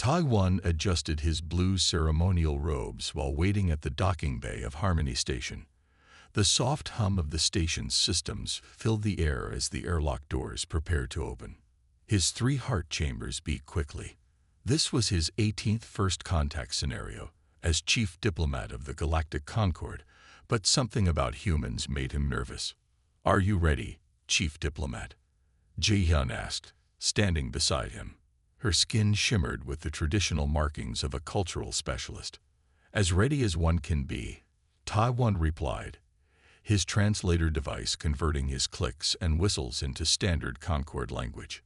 Taiwan adjusted his blue ceremonial robes while waiting at the docking bay of Harmony Station. The soft hum of the station's systems filled the air as the airlock doors prepared to open. His 3 heart chambers beat quickly. This was his 18th first contact scenario as chief diplomat of the Galactic Concord, but something about humans made him nervous. "Are you ready, chief diplomat?" Ji-hyun asked, standing beside him. Her skin shimmered with the traditional markings of a cultural specialist. "As ready as one can be," Taiwan replied, his translator device converting his clicks and whistles into standard Concord language.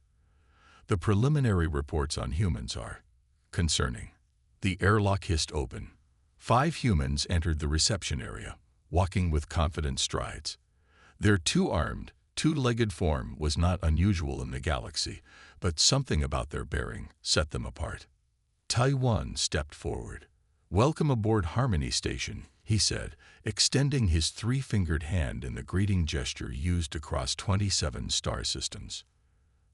"The preliminary reports on humans are concerning." The airlock hissed open. 5 humans entered the reception area, walking with confident strides. Their 2-armed, 2-legged form was not unusual in the galaxy, but something about their bearing set them apart. Taiwan stepped forward. "Welcome aboard Harmony Station," he said, extending his 3-fingered hand in the greeting gesture used across 27 star systems.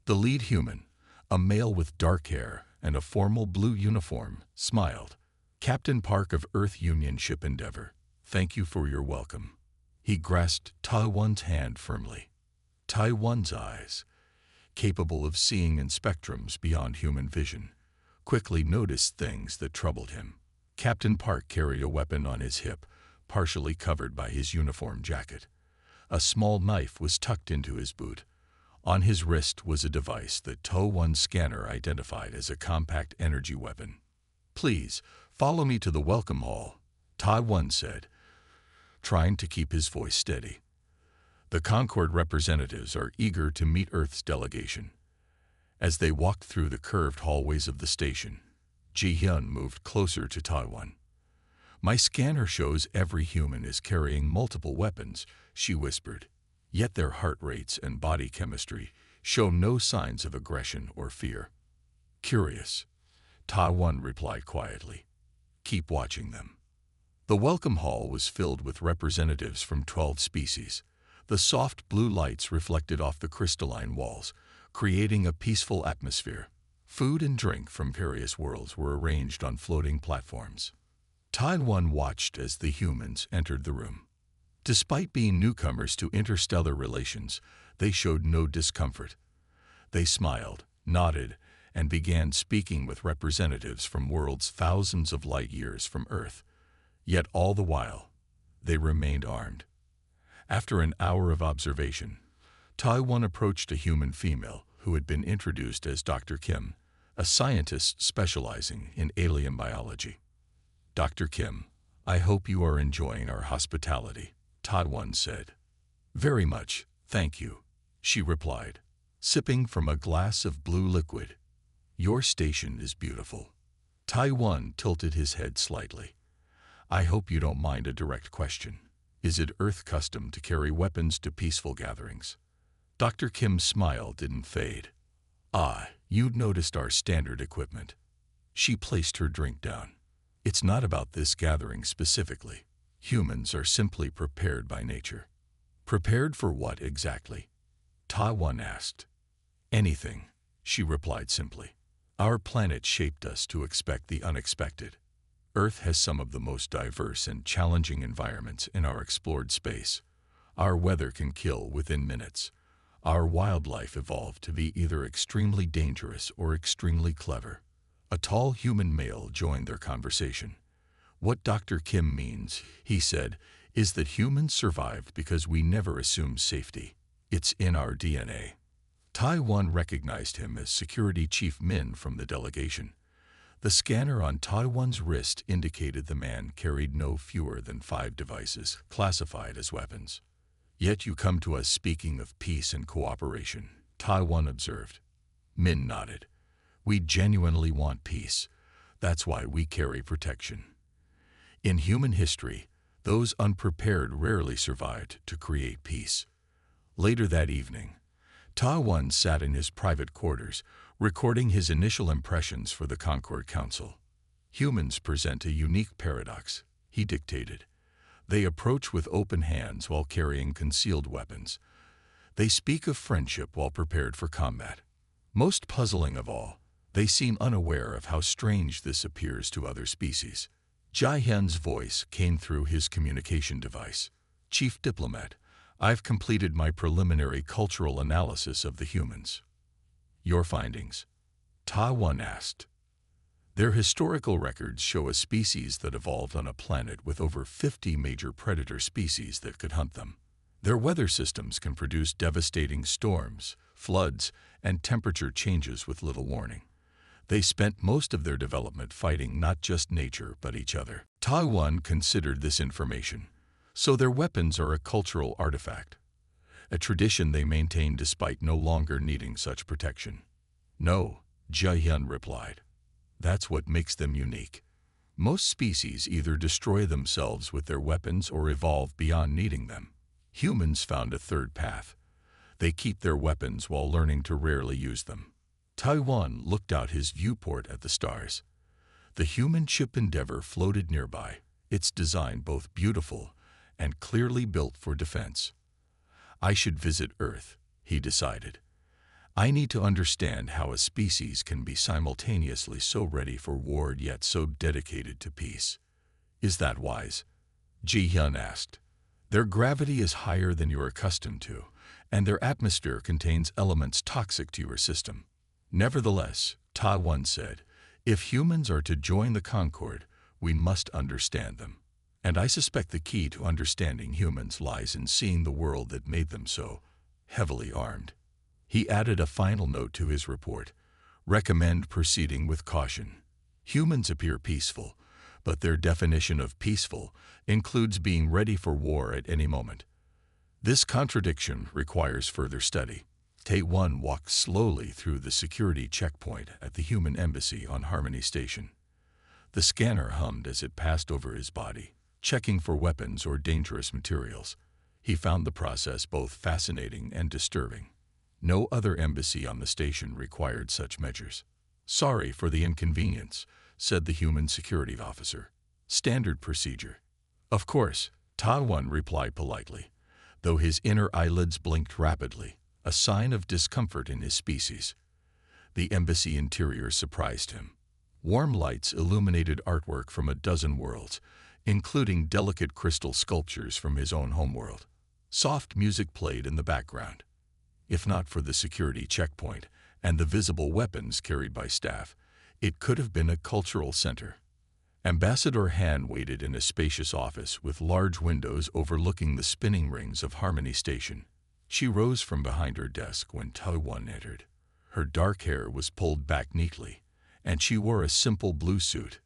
The lead human, a male with dark hair and a formal blue uniform, smiled. "Captain Park of Earth Union Ship Endeavor, thank you for your welcome." He grasped Taiwan's hand firmly. Taiwan's eyes, capable of seeing in spectrums beyond human vision, quickly noticed things that troubled him. Captain Park carried a weapon on his hip, partially covered by his uniform jacket. A small knife was tucked into his boot. On his wrist was a device that Taiwan's scanner identified as a compact energy weapon. "Please, follow me to the welcome hall," Taiwan said, trying to keep his voice steady. "The Concord representatives are eager to meet Earth's delegation." As they walked through the curved hallways of the station, Ji-hyun moved closer to Taiwan. "My scanner shows every human is carrying multiple weapons," she whispered, "yet their heart rates and body chemistry show no signs of aggression or fear." "Curious," Taiwan replied quietly. "Keep watching them." The welcome hall was filled with representatives from 12 species. The soft blue lights reflected off the crystalline walls, creating a peaceful atmosphere. Food and drink from various worlds were arranged on floating platforms. Taiwan watched as the humans entered the room. Despite being newcomers to interstellar relations, they showed no discomfort. They smiled, nodded, and began speaking with representatives from worlds thousands of light years from Earth. Yet all the while, they remained armed. After an hour of observation, Taiwan approached a human female who had been introduced as Dr. Kim, a scientist specializing in alien biology. "Dr. Kim, I hope you are enjoying our hospitality," Taiwan said. "Very much, thank you," she replied, sipping from a glass of blue liquid. "Your station is beautiful." Taiwan tilted his head slightly. "I hope you don't mind a direct question. Is it Earth custom to carry weapons to peaceful gatherings?" Dr. Kim's smile didn't fade. "Ah, you'd noticed our standard equipment." She placed her drink down. "It's not about this gathering specifically. Humans are simply prepared by nature." "Prepared for what exactly?" Taiwan asked. "Anything," she replied simply. "Our planet shaped us to expect the unexpected. Earth has some of the most diverse and challenging environments in our explored space. Our weather can kill within minutes. Our wildlife evolved to be either extremely dangerous or extremely clever." A tall human male joined their conversation. "What Dr. Kim means," he said, "is that humans survived because we never assumed safety. It's in our DNA." Taiwan recognized him as Security Chief Min from the delegation. The scanner on Taiwan's wrist indicated the man carried no fewer than 5 devices classified as weapons. "Yet you come to us speaking of peace and cooperation," Taiwan observed. Min nodded. "We genuinely want peace. That's why we carry protection." In human history, those unprepared rarely survived to create peace. Later that evening, Taiwan sat in his private quarters, recording his initial impressions for the Concord Council. "Humans present a unique paradox," he dictated. "They approach with open hands while carrying concealed weapons. They speak of friendship while prepared for combat. Most puzzling of all, They seem unaware of how strange this appears to other species. Jai-Hyun's voice came through his communication device. Chief Diplomat, I've completed my preliminary cultural analysis of the humans. Your findings? Ta-One asked. Their historical records show a species that evolved on a planet with over 50 major predator species that could hunt them. Their weather systems can produce devastating storms, floods, and temperature changes with little warning. They spent most of their development fighting not just nature but each other. Ta-One considered this information, so their weapons are a cultural artifact, a tradition they maintain despite no longer needing such protection. No, Jai-Hyun replied. That's what makes them unique. Most species either destroy themselves with their weapons or evolve beyond needing them. Humans found a third path. They keep their weapons while learning to rarely use them. Ta-One looked out his viewport at the stars. The human ship Endeavor floated nearby, its design both beautiful and clearly built for defense. I should visit Earth, he decided. I need to understand how a species can be simultaneously so ready for war yet so dedicated to peace. Is that wise? Ji-Hyun asked. Their gravity is higher than you're accustomed to, and their atmosphere contains elements toxic to your system. Nevertheless, Ta-One said, if humans are to join the Concord, we must understand them. And I suspect the key to understanding humans lies in seeing the world that made them so heavily armed. He added a final note to his report. Recommend proceeding with caution. Humans appear peaceful, but their definition of peaceful includes being ready for war at any moment. This contradiction requires further study. Ta-One walked slowly through the security checkpoint at the human embassy on Harmony Station. The scanner hummed as it passed over his body, checking for weapons or dangerous materials. He found the process both fascinating and disturbing. No other embassy on the station required such measures. Sorry for the inconvenience, said the human security officer. Standard procedure. Of course, Ta-One replied politely, though his inner eyelids blinked rapidly, a sign of discomfort in his species. The embassy interior surprised him. Warm lights illuminated artwork from a dozen worlds, including delicate crystal sculptures from his own homeworld. Soft music played in the background. If not for the security checkpoint and the visible weapons carried by staff, it could have been a cultural center. Ambassador Han waited in a spacious office with large windows overlooking the spinning rings of Harmony Station. She rose from behind her desk when Ta-One entered. Her dark hair was pulled back neatly, and she wore a simple blue suit.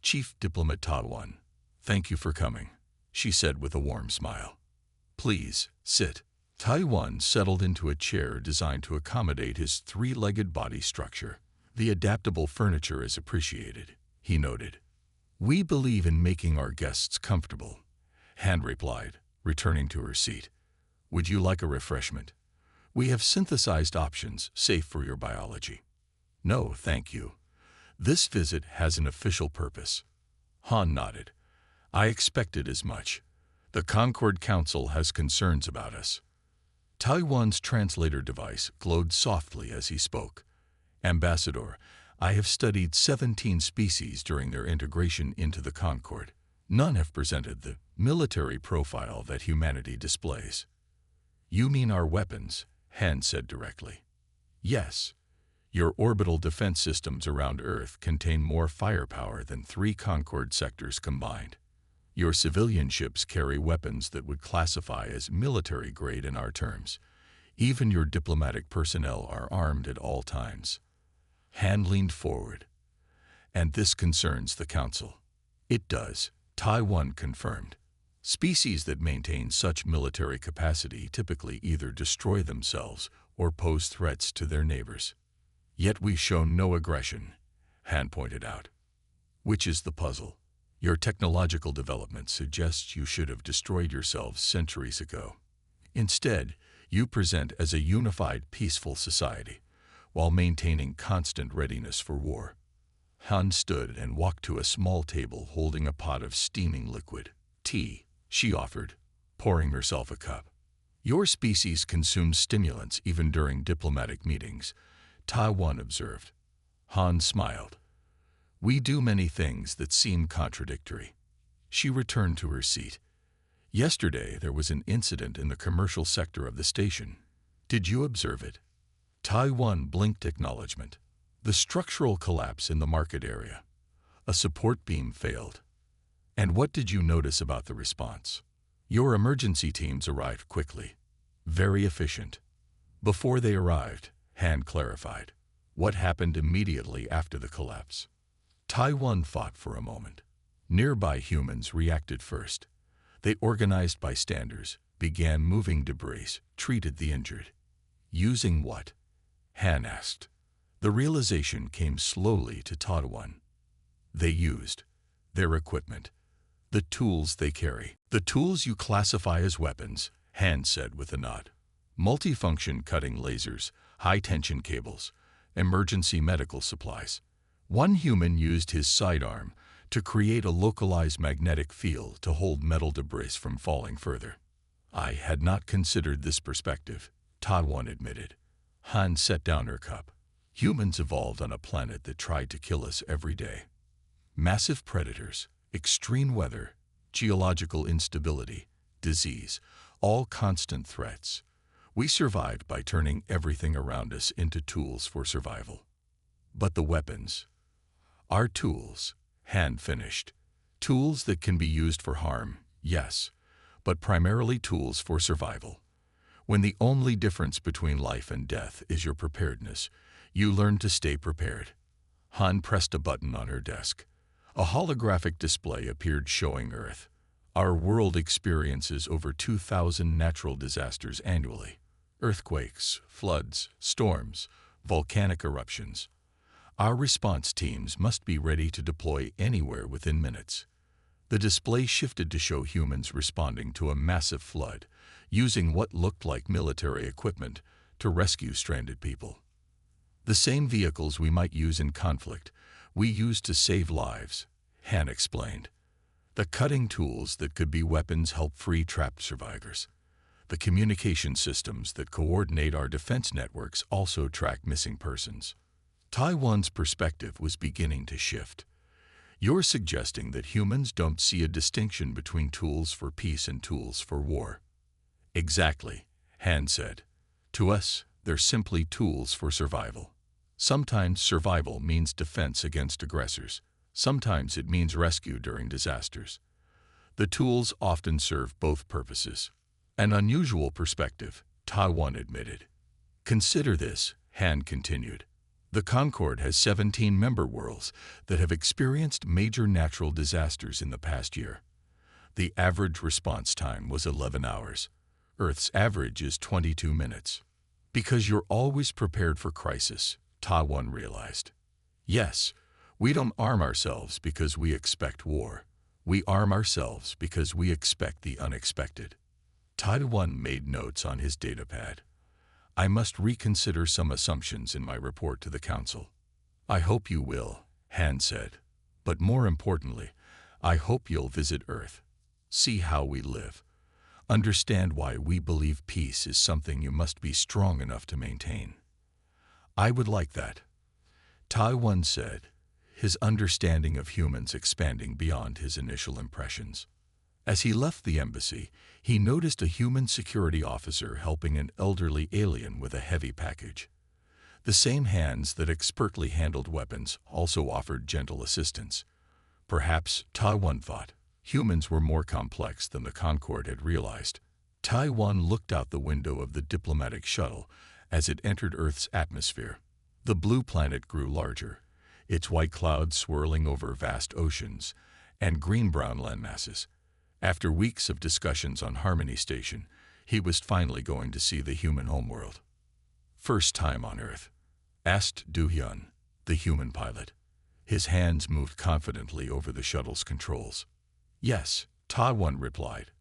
Chief Diplomat Ta-One, thank you for coming, she said with a warm smile. Please, sit. Ta-One settled into a chair designed to accommodate his three-legged body structure. The adaptable furniture is appreciated, he noted. We believe in making our guests comfortable, Han replied, returning to her seat. Would you like a refreshment? We have synthesized options safe for your biology. No, thank you. This visit has an official purpose. Han nodded. I expected as much. The Concord Council has concerns about us. Ta-One's translator device glowed softly as he spoke. Ambassador, I have studied 17 species during their integration into the Concord. None have presented the military profile that humanity displays. You mean our weapons, Han said directly. Yes. Your orbital defense systems around Earth contain more firepower than 3 Concord sectors combined. Your civilian ships carry weapons that would classify as military grade in our terms. Even your diplomatic personnel are armed at all times. Han leaned forward. And this concerns the Council. It does, Ta-One confirmed. Species that maintain such military capacity typically either destroy themselves or pose threats to their neighbors. Yet we've shown no aggression, Han pointed out. Which is the puzzle? Your technological development suggests you should have destroyed yourselves centuries ago. Instead, you present as a unified, peaceful society, while maintaining constant readiness for war. Han stood and walked to a small table holding a pot of steaming liquid. Tea, she offered, pouring herself a cup. Your species consumes stimulants even during diplomatic meetings, Ta-One observed. Han smiled. We do many things that seem contradictory. She returned to her seat. Yesterday there was an incident in the commercial sector of the station. Did you observe it? Taiwan blinked acknowledgement. The structural collapse in the market area. A support beam failed. And what did you notice about the response? Your emergency teams arrived quickly. Very efficient. Before they arrived, Han clarified. What happened immediately after the collapse? Taiwan thought for a moment. Nearby humans reacted first. They organized bystanders, began moving debris, treated the injured. Using what? Han asked. The realization came slowly to Taiwan. They used their equipment, the tools they carry. The tools you classify as weapons, Han said with a nod. Multifunction cutting lasers, high-tension cables, emergency medical supplies. One human used his sidearm to create a localized magnetic field to hold metal debris from falling further. I had not considered this perspective, Taiwan admitted. Han set down her cup. Humans evolved on a planet that tried to kill us every day. Massive predators, extreme weather, geological instability, disease, all constant threats. We survived by turning everything around us into tools for survival. But the weapons, our tools, Han finished. Tools that can be used for harm, yes, but primarily tools for survival. When the only difference between life and death is your preparedness, you learn to stay prepared. Han pressed a button on her desk. A holographic display appeared showing Earth. Our world experiences over 2,000 natural disasters annually. Earthquakes, floods, storms, volcanic eruptions. Our response teams must be ready to deploy anywhere within minutes. The display shifted to show humans responding to a massive flood, using what looked like military equipment to rescue stranded people. The same vehicles we might use in conflict, we use to save lives, Han explained. The cutting tools that could be weapons help free trapped survivors. The communication systems that coordinate our defense networks also track missing persons. Taiwan's perspective was beginning to shift. You're suggesting that humans don't see a distinction between tools for peace and tools for war. Exactly, Han said. To us, they're simply tools for survival. Sometimes survival means defense against aggressors. Sometimes it means rescue during disasters. The tools often serve both purposes. An unusual perspective, Taiwan admitted. Consider this, Han continued. The Concorde has 17 member worlds that have experienced major natural disasters in the past year. The average response time was 11 hours. Earth's average is 22 minutes. Because you're always prepared for crisis, Taiwan realized. Yes, we don't arm ourselves because we expect war. We arm ourselves because we expect the unexpected. Taiwan made notes on his datapad. I must reconsider some assumptions in my report to the Council. I hope you will, Han said. But more importantly, I hope you'll visit Earth. See how we live. Understand why we believe peace is something you must be strong enough to maintain. I would like that, Taiwan said, his understanding of humans expanding beyond his initial impressions. As he left the embassy, he noticed a human security officer helping an elderly alien with a heavy package. The same hands that expertly handled weapons also offered gentle assistance. Perhaps, Taiwan thought, humans were more complex than the Concorde had realized. Taiwan looked out the window of the diplomatic shuttle as it entered Earth's atmosphere. The blue planet grew larger, its white clouds swirling over vast oceans and green-brown landmasses. After weeks of discussions on Harmony Station, he was finally going to see the human homeworld. First time on Earth? Asked Du-hyun, the human pilot. His hands moved confidently over the shuttle's controls. Yes, Taiwan replied.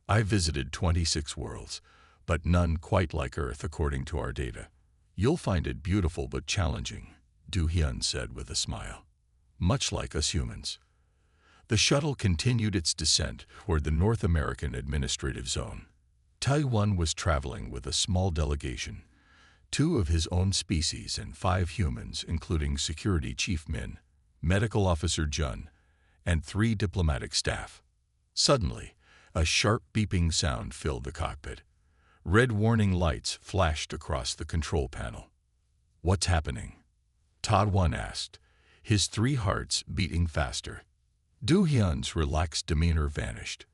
I visited 26 worlds, but none quite like Earth according to our data. You'll find it beautiful but challenging, Du-hyun said with a smile. Much like us humans. The shuttle continued its descent toward the North American Administrative Zone. Taiwan was traveling with a small delegation, 2 of his own species and 5 humans, including Security Chief Min, Medical Officer Jun, and 3 diplomatic staff. Suddenly, a sharp beeping sound filled the cockpit. Red warning lights flashed across the control panel. "What's happening?" Todd One asked, his 3 hearts beating faster. Do Hyun's relaxed demeanor vanished.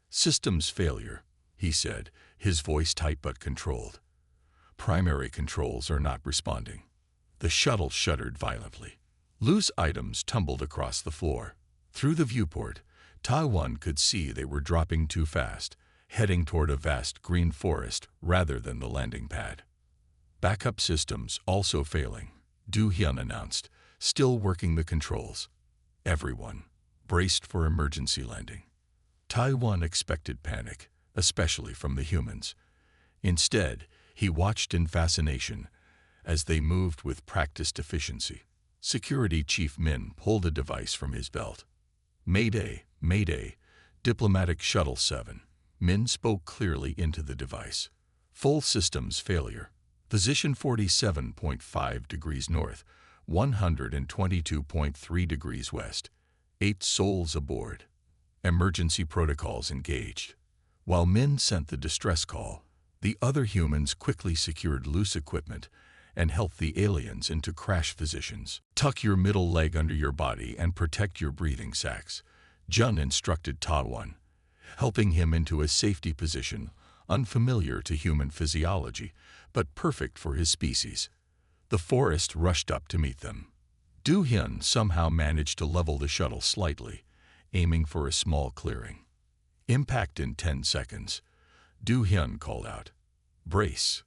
"Systems failure," he said, his voice tight but controlled. "Primary controls are not responding." The shuttle shuddered violently. Loose items tumbled across the floor. Through the viewport, Taiwan could see they were dropping too fast, heading toward a vast green forest rather than the landing pad. "Backup systems also failing," Do Hyun announced, still working the controls. Everyone braced for emergency landing. Taiwan expected panic, especially from the humans. Instead, he watched in fascination as they moved with practiced efficiency. Security Chief Min pulled a device from his belt. "Mayday, Mayday, Diplomatic Shuttle 7. Min spoke clearly into the device. "Full systems failure. Position 47.5 degrees north, 122.3 degrees west. 8 souls aboard. Emergency protocols engaged." While Min sent the distress call, the other humans quickly secured loose equipment and helped the aliens into crash positions. "Tuck your middle leg under your body and protect your breathing sacs," Jun instructed Taiwan, helping him into a safety position unfamiliar to human physiology, but perfect for his species. The forest rushed up to meet them. Do Hyun somehow managed to level the shuttle slightly, aiming for a small clearing. "Impact in 10 seconds," Do Hyun called out. "Brace."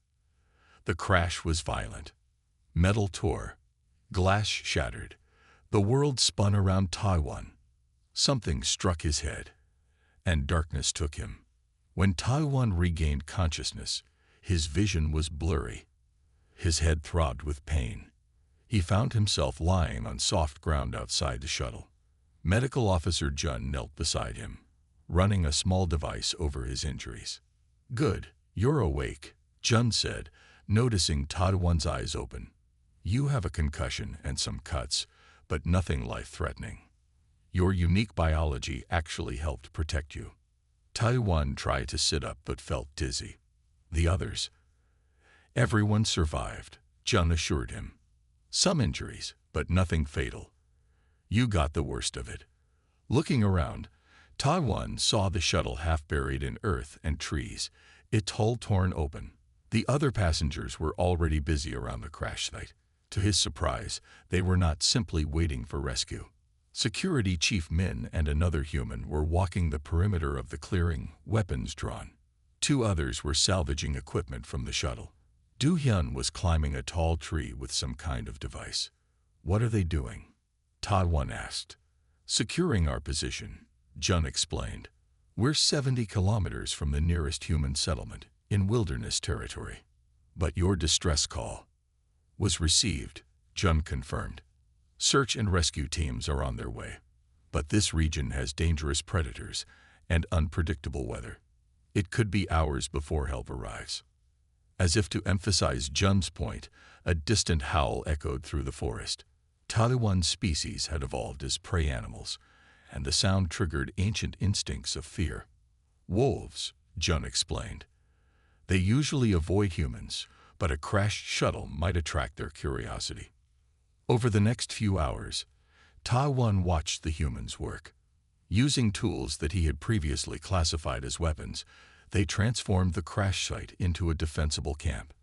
The crash was violent. Metal tore. Glass shattered. The world spun around Taiwan. Something struck his head, and darkness took him. When Taiwan regained consciousness, his vision was blurry. His head throbbed with pain. He found himself lying on soft ground outside the shuttle. Medical Officer Jun knelt beside him, running a small device over his injuries. "Good, you're awake," Jun said, noticing Taiwan's eyes open. "You have a concussion and some cuts, but nothing life-threatening. Your unique biology actually helped protect you." Taiwan tried to sit up but felt dizzy. The others? "Everyone survived," Jun assured him. "Some injuries, but nothing fatal. You got the worst of it." Looking around, Taiwan saw the shuttle half buried in earth and trees, its hull torn open. The other passengers were already busy around the crash site. To his surprise, they were not simply waiting for rescue. Security Chief Min and another human were walking the perimeter of the clearing, weapons drawn. 2 others were salvaging equipment from the shuttle. Do Hyun was climbing a tall tree with some kind of device. "What are they doing?" Taiwan asked. "Securing our position," Jun explained. "We're 70 kilometers from the nearest human settlement, in wilderness territory." "But your distress call was received," Jun confirmed. "Search and rescue teams are on their way. But this region has dangerous predators and unpredictable weather. It could be hours before help arrives." As if to emphasize Jun's point, a distant howl echoed through the forest. Taiwan's species had evolved as prey animals, and the sound triggered ancient instincts of fear. "Wolves," Jun explained. "They usually avoid humans, but a crashed shuttle might attract their curiosity." Over the next few hours, Taiwan watched the humans work. Using tools that he had previously classified as weapons, they transformed the crash site into a defensible camp.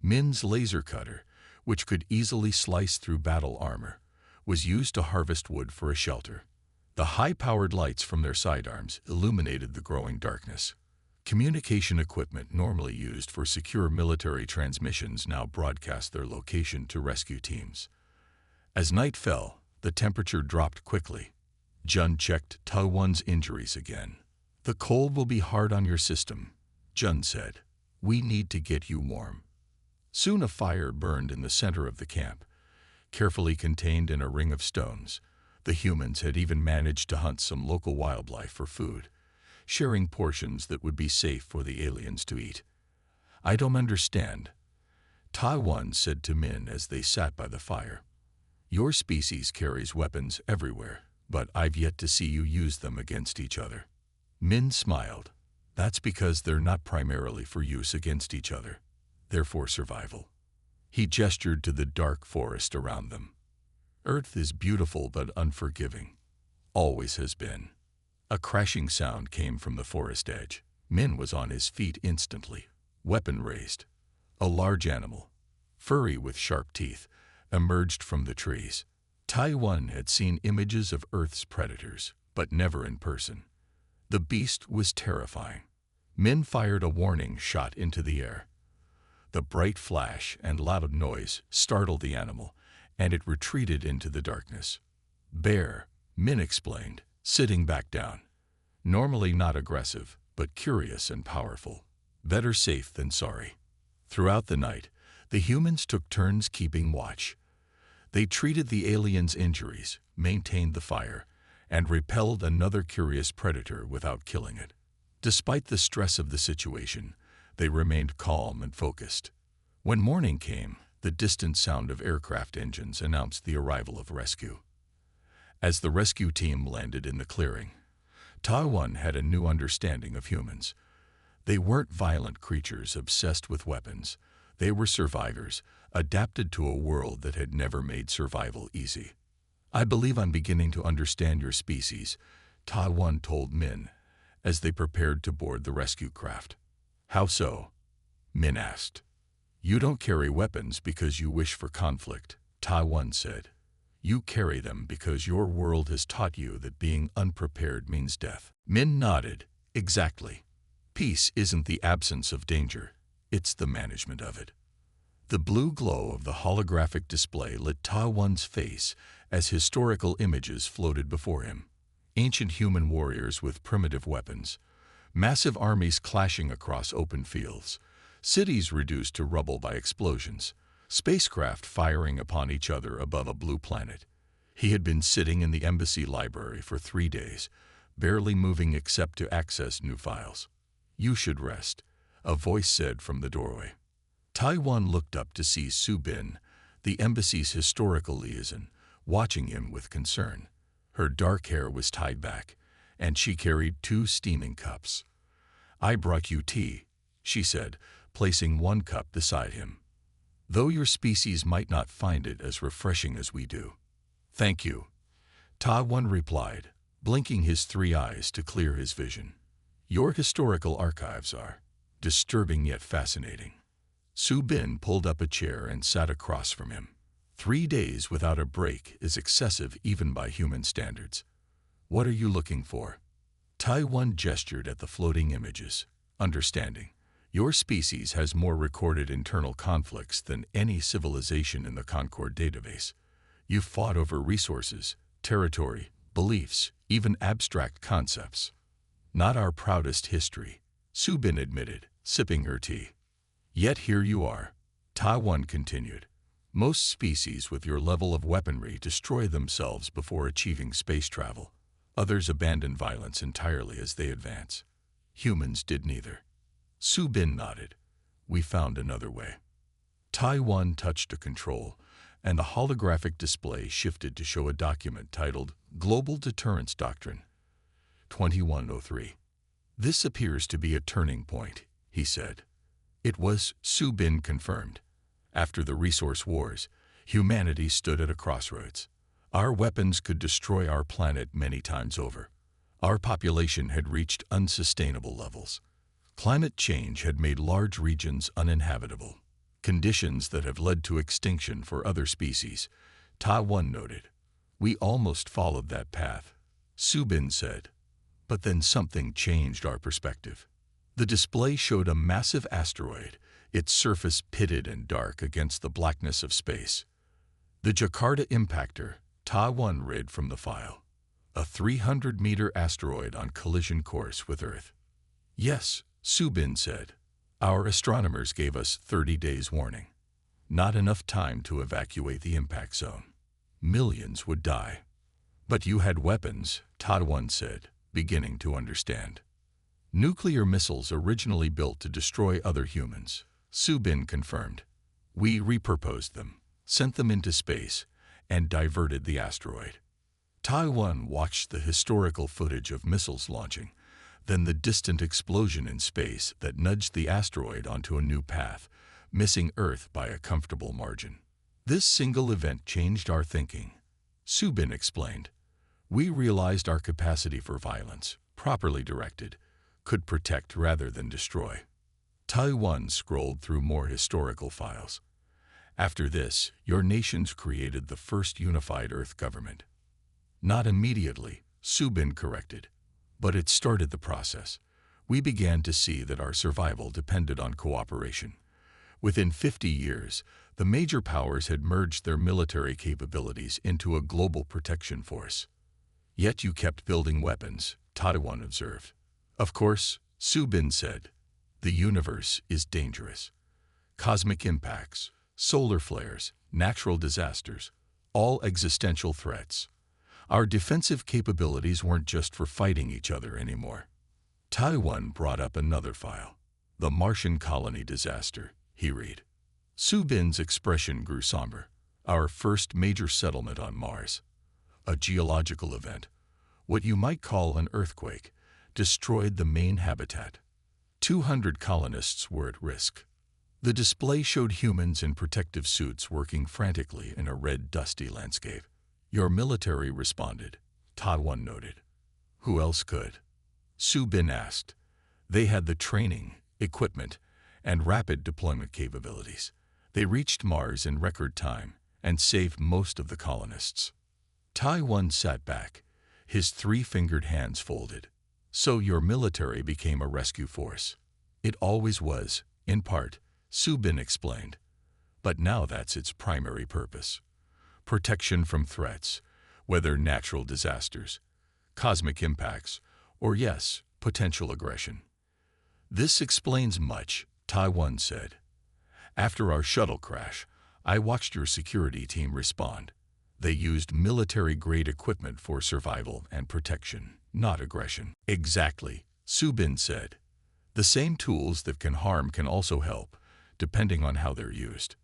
Min's laser cutter, which could easily slice through battle armor, was used to harvest wood for a shelter. The high-powered lights from their sidearms illuminated the growing darkness. Communication equipment normally used for secure military transmissions now broadcast their location to rescue teams. As night fell, the temperature dropped quickly. Jun checked Taiwan's injuries again. "The cold will be hard on your system," Jun said. "We need to get you warm." Soon a fire burned in the center of the camp, carefully contained in a ring of stones. The humans had even managed to hunt some local wildlife for food, sharing portions that would be safe for the aliens to eat. "I don't understand." Taiwan said to Min as they sat by the fire. Your species carries weapons everywhere, but I've yet to see you use them against each other. Min smiled. That's because they're not primarily for use against each other. They're for survival. He gestured to the dark forest around them. Earth is beautiful but unforgiving. Always has been. A crashing sound came from the forest edge. Min was on his feet instantly, weapon raised. A large animal, furry with sharp teeth, emerged from the trees. Taiwan had seen images of Earth's predators, but never in person. The beast was terrifying. Min fired a warning shot into the air. The bright flash and loud noise startled the animal, and it retreated into the darkness. Bear, Min explained, sitting back down. Normally not aggressive, but curious and powerful. Better safe than sorry. Throughout the night, the humans took turns keeping watch. They treated the alien's injuries, maintained the fire, and repelled another curious predator without killing it. Despite the stress of the situation, they remained calm and focused. When morning came, the distant sound of aircraft engines announced the arrival of rescue. As the rescue team landed in the clearing, Taiwan had a new understanding of humans. They weren't violent creatures obsessed with weapons. They were survivors, adapted to a world that had never made survival easy. I believe I'm beginning to understand your species, Taiwan told Min, as they prepared to board the rescue craft. How so? Min asked. You don't carry weapons because you wish for conflict, Taiwan said. You carry them because your world has taught you that being unprepared means death. Min nodded. Exactly. Peace isn't the absence of danger, it's the management of it. The blue glow of the holographic display lit Taiwan's face as historical images floated before him. Ancient human warriors with primitive weapons, massive armies clashing across open fields, cities reduced to rubble by explosions, spacecraft firing upon each other above a blue planet. He had been sitting in the embassy library for 3 days, barely moving except to access new files. You should rest, a voice said from the doorway. Taiwan looked up to see Su Bin, the embassy's historical liaison, watching him with concern. Her dark hair was tied back, and she carried 2 steaming cups. I brought you tea, she said, placing 1 cup beside him. Though your species might not find it as refreshing as we do. Thank you, Taiwan replied, blinking his 3 eyes to clear his vision. Your historical archives are disturbing yet fascinating. Su Bin pulled up a chair and sat across from him. 3 days without a break is excessive even by human standards. What are you looking for? Taiwan gestured at the floating images, understanding. Your species has more recorded internal conflicts than any civilization in the Concord database. You've fought over resources, territory, beliefs, even abstract concepts. Not our proudest history, Su Bin admitted, sipping her tea. Yet here you are, Taiwan continued. Most species with your level of weaponry destroy themselves before achieving space travel. Others abandon violence entirely as they advance. Humans did neither. Su Bin nodded. We found another way. Taiwan touched a control, and the holographic display shifted to show a document titled Global Deterrence Doctrine 2103. This appears to be a turning point, he said. It was, Su Bin confirmed. After the resource wars, humanity stood at a crossroads. Our weapons could destroy our planet many times over. Our population had reached unsustainable levels. Climate change had made large regions uninhabitable, conditions that have led to extinction for other species, Taiwan noted. We almost followed that path, Su Bin said. But then something changed our perspective. The display showed a massive asteroid, its surface pitted and dark against the blackness of space. The Jakarta Impactor, Taiwan read from the file. A 300-meter asteroid on collision course with Earth. Yes, Su Bin said. Our astronomers gave us 30 days warning. Not enough time to evacuate the impact zone. Millions would die. But you had weapons, Taiwan said, beginning to understand. Nuclear missiles originally built to destroy other humans, Su Bin confirmed. We repurposed them, sent them into space, and diverted the asteroid. Taiwan watched the historical footage of missiles launching, then the distant explosion in space that nudged the asteroid onto a new path, missing Earth by a comfortable margin. This single event changed our thinking. Subin explained. We realized our capacity for violence, properly directed, could protect rather than destroy. Taiwan scrolled through more historical files. After this, your nations created the first unified Earth government. Not immediately, Subin corrected, but it started the process. We began to see that our survival depended on cooperation. Within 50 years, the major powers had merged their military capabilities into a global protection force. Yet you kept building weapons, Taiwan observed. Of course, Subin said, the universe is dangerous. Cosmic impacts, solar flares, natural disasters, all existential threats. Our defensive capabilities weren't just for fighting each other anymore. Taiwan brought up another file. The Martian colony disaster, he read. Subin's expression grew somber. Our first major settlement on Mars. A geological event, what you might call an earthquake, destroyed the main habitat. 200 colonists were at risk. The display showed humans in protective suits working frantically in a red, dusty landscape. Your military responded, Taiwan noted. Who else could? Subin asked. They had the training, equipment, and rapid deployment capabilities. They reached Mars in record time and saved most of the colonists. Taiwan sat back, his three-fingered hands folded. So your military became a rescue force. It always was, in part, Subin explained. But now that's its primary purpose. Protection from threats, whether natural disasters, cosmic impacts, or yes, potential aggression. This explains much, Taiwan said. After our shuttle crash, I watched your security team respond. They used military-grade equipment for survival and protection, not aggression. Exactly, Subin said. The same tools that can harm can also help, depending on how they're used.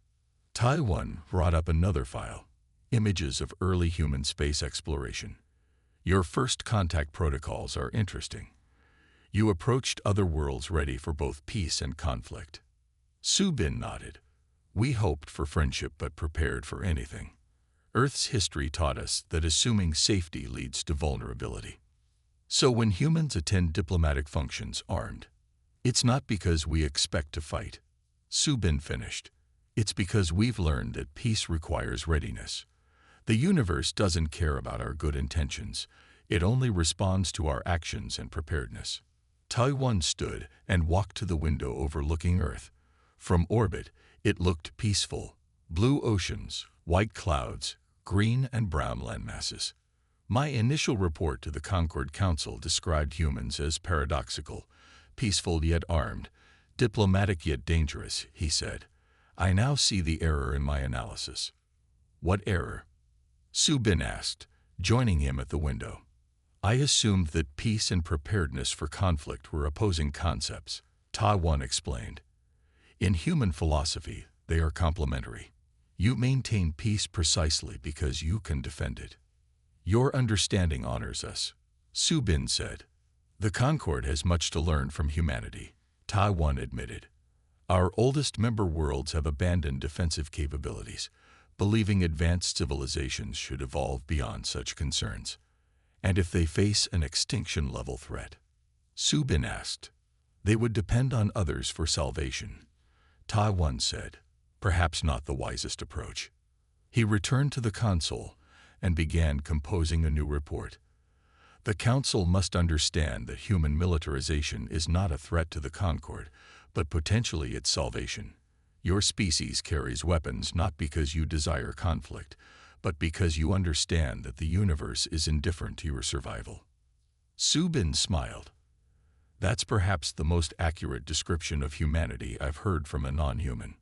Taiwan brought up another file, images of early human space exploration. Your first contact protocols are interesting. You approached other worlds ready for both peace and conflict. Subin nodded. We hoped for friendship but prepared for anything. Earth's history taught us that assuming safety leads to vulnerability. So when humans attend diplomatic functions armed, it's not because we expect to fight. Subin finished. It's because we've learned that peace requires readiness. The universe doesn't care about our good intentions. It only responds to our actions and preparedness. Taiwan stood and walked to the window overlooking Earth. From orbit, it looked peaceful. Blue oceans, white clouds, green and brown landmasses. My initial report to the Concord Council described humans as paradoxical, peaceful yet armed, diplomatic yet dangerous, he said. I now see the error in my analysis. What error? Subin asked, joining him at the window. I assumed that peace and preparedness for conflict were opposing concepts, Taiwan explained. In human philosophy, they are complementary. You maintain peace precisely because you can defend it. Your understanding honors us, Subin said. The Concord has much to learn from humanity, Taiwan admitted. Our oldest member worlds have abandoned defensive capabilities, believing advanced civilizations should evolve beyond such concerns. And if they face an extinction-level threat, Subin asked, they would depend on others for salvation. Taiwan said, perhaps not the wisest approach. He returned to the console and began composing a new report. The Council must understand that human militarization is not a threat to the Concord, but potentially its salvation. Your species carries weapons not because you desire conflict, but because you understand that the universe is indifferent to your survival. Subin smiled. That's perhaps the most accurate description of humanity I've heard from a non-human.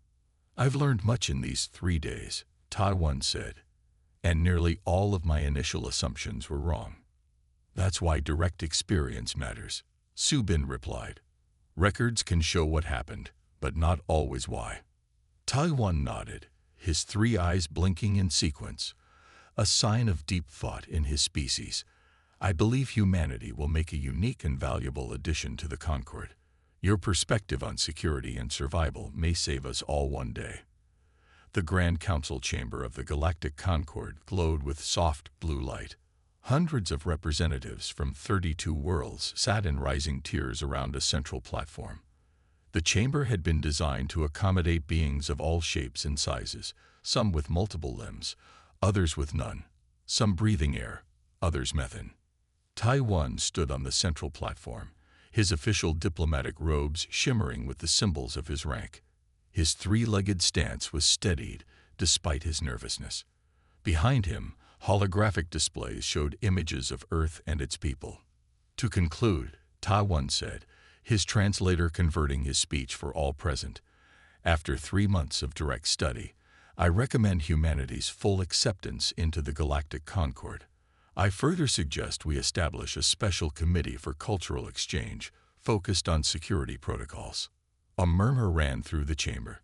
I've learned much in these 3 days, Taiwan said, and nearly all of my initial assumptions were wrong. That's why direct experience matters, Subin replied. Records can show what happened, but not always why. Taiwan nodded, his three eyes blinking in sequence, a sign of deep thought in his species. I believe humanity will make a unique and valuable addition to the Concord. Your perspective on security and survival may save us all one day. The Grand Council chamber of the Galactic Concord glowed with soft blue light. Hundreds of representatives from 32 worlds sat in rising tiers around a central platform. The chamber had been designed to accommodate beings of all shapes and sizes, some with multiple limbs, others with none, some breathing air, others methane. Taiwan stood on the central platform, his official diplomatic robes shimmering with the symbols of his rank. His three-legged stance was steadied despite his nervousness. Behind him, holographic displays showed images of Earth and its people. To conclude, Taiwan said, his translator converting his speech for all present, after 3 months of direct study, I recommend humanity's full acceptance into the Galactic Concord. I further suggest we establish a special committee for cultural exchange focused on security protocols. A murmur ran through the chamber.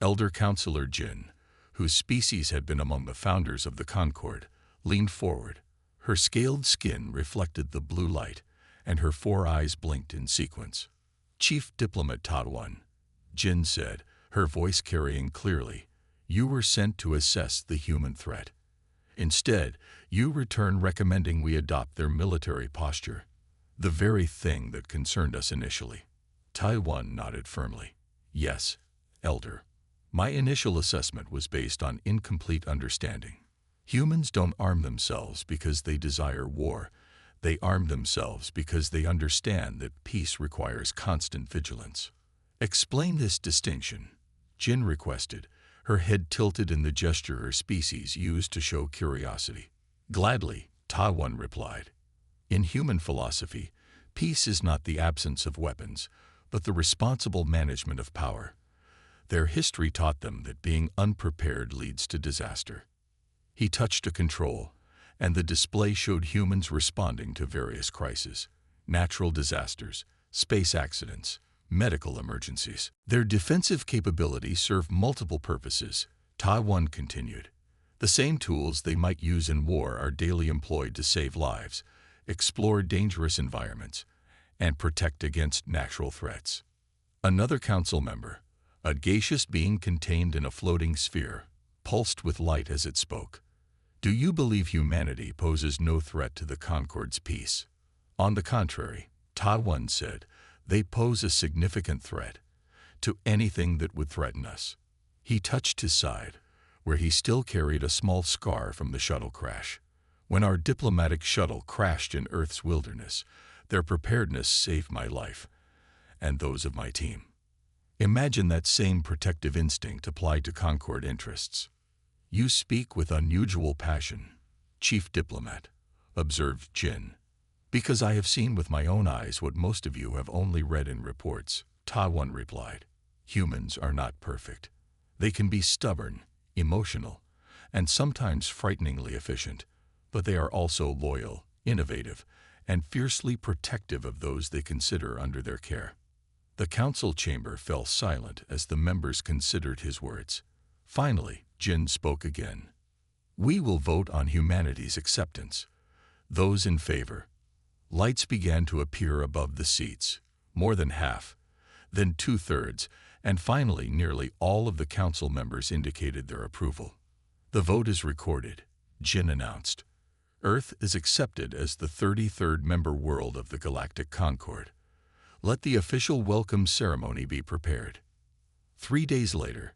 Elder Counselor Jin, whose species had been among the founders of the Concord, leaned forward. Her scaled skin reflected the blue light, and her 4 eyes blinked in sequence. Chief Diplomat Taiwan, Jin said, her voice carrying clearly, you were sent to assess the human threat. Instead, you return recommending we adopt their military posture, the very thing that concerned us initially. Taiwan nodded firmly. Yes, Elder. My initial assessment was based on incomplete understanding. Humans don't arm themselves because they desire war. They arm themselves because they understand that peace requires constant vigilance. Explain this distinction, Jin requested, her head tilted in the gesture her species used to show curiosity. Gladly, Taiwan replied. In human philosophy, peace is not the absence of weapons, but the responsible management of power. Their history taught them that being unprepared leads to disaster. He touched a control, and the display showed humans responding to various crises, natural disasters, space accidents, medical emergencies. Their defensive capabilities serve multiple purposes, Taiwan continued. The same tools they might use in war are daily employed to save lives, explore dangerous environments, and protect against natural threats. Another council member, a gaseous being contained in a floating sphere, pulsed with light as it spoke. Do you believe humanity poses no threat to the Concord's peace? On the contrary, Taiwan said, they pose a significant threat to anything that would threaten us. He touched his side, where he still carried a small scar from the shuttle crash. When our diplomatic shuttle crashed in Earth's wilderness, their preparedness saved my life and those of my team. Imagine that same protective instinct applied to Concord interests. You speak with unusual passion, Chief Diplomat, observed Jin. Because I have seen with my own eyes what most of you have only read in reports, Taiwan replied. Humans are not perfect. They can be stubborn, emotional, and sometimes frighteningly efficient, but they are also loyal, innovative, and fiercely protective of those they consider under their care. The council chamber fell silent as the members considered his words. Finally, Jin spoke again. We will vote on humanity's acceptance. Those in favor. Lights began to appear above the seats, more than half, then 2/3, and finally nearly all of the council members indicated their approval. The vote is recorded, Jin announced. Earth is accepted as the 33rd member world of the Galactic Concord. Let the official welcome ceremony be prepared. 3 days later,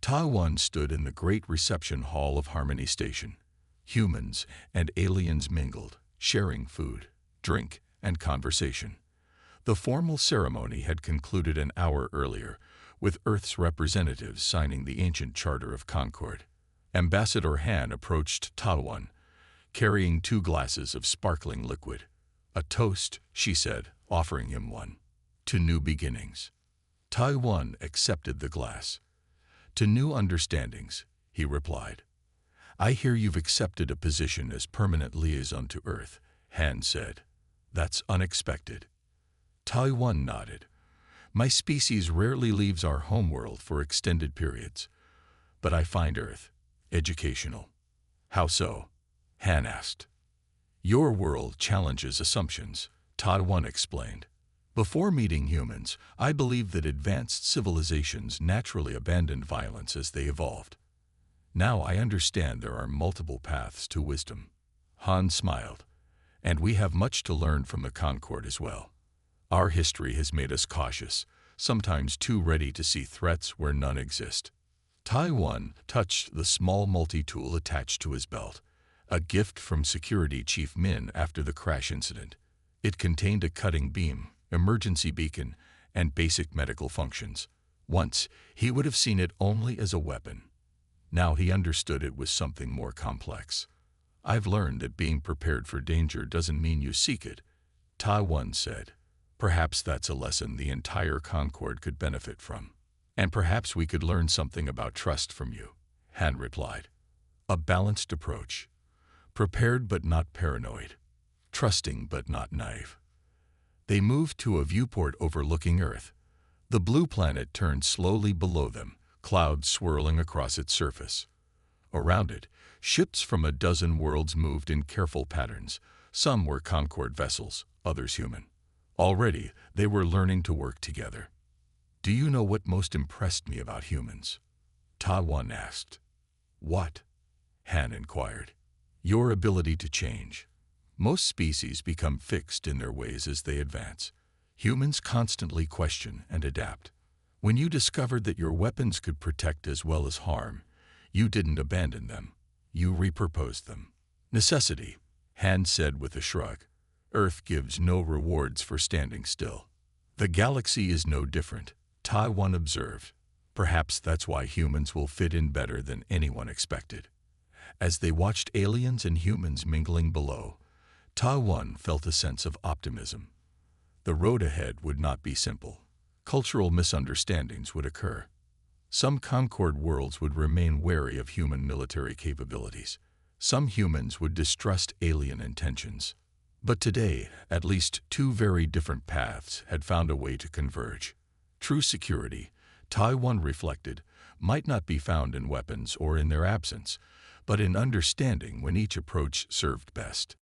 Taiwan stood in the great reception hall of Harmony Station. Humans and aliens mingled, sharing food, drink, and conversation. The formal ceremony had concluded an hour earlier, with Earth's representatives signing the ancient Charter of Concord. Ambassador Han approached Taiwan, carrying 2 glasses of sparkling liquid. A toast, she said, offering him one. To new beginnings. Taiwan accepted the glass. To new understandings, he replied. I hear you've accepted a position as permanent liaison to Earth, Han said. That's unexpected. Taiwan nodded. My species rarely leaves our homeworld for extended periods, but I find Earth educational. How so? Han asked. Your world challenges assumptions, Ta-1 explained. Before meeting humans, I believed that advanced civilizations naturally abandoned violence as they evolved. Now I understand there are multiple paths to wisdom. Han smiled. And we have much to learn from the Concord as well. Our history has made us cautious, sometimes too ready to see threats where none exist. Tai-1 touched the small multi-tool attached to his belt, a gift from Security Chief Min after the crash incident. It contained a cutting beam, emergency beacon, and basic medical functions. Once, he would have seen it only as a weapon. Now he understood it was something more complex. I've learned that being prepared for danger doesn't mean you seek it, Ta-1 said. Perhaps that's a lesson the entire Concord could benefit from. And perhaps we could learn something about trust from you, Han replied. A balanced approach. Prepared but not paranoid. Trusting but not naive. They moved to a viewport overlooking Earth. The blue planet turned slowly below them, clouds swirling across its surface. Around it, ships from a dozen worlds moved in careful patterns. Some were Concord vessels, others human. Already, they were learning to work together. Do you know what most impressed me about humans? Ta-1 asked. What? Han inquired. Your ability to change. Most species become fixed in their ways as they advance. Humans constantly question and adapt. When you discovered that your weapons could protect as well as harm, you didn't abandon them. You repurposed them. Necessity, Han said with a shrug. Earth gives no rewards for standing still. The galaxy is no different, Ta-1 observed. Perhaps that's why humans will fit in better than anyone expected. As they watched aliens and humans mingling below, Ta-1 felt a sense of optimism. The road ahead would not be simple. Cultural misunderstandings would occur. Some Concord worlds would remain wary of human military capabilities. Some humans would distrust alien intentions. But today, at least two very different paths had found a way to converge. True security, Ta-1 reflected, might not be found in weapons or in their absence, but in understanding when each approach served best.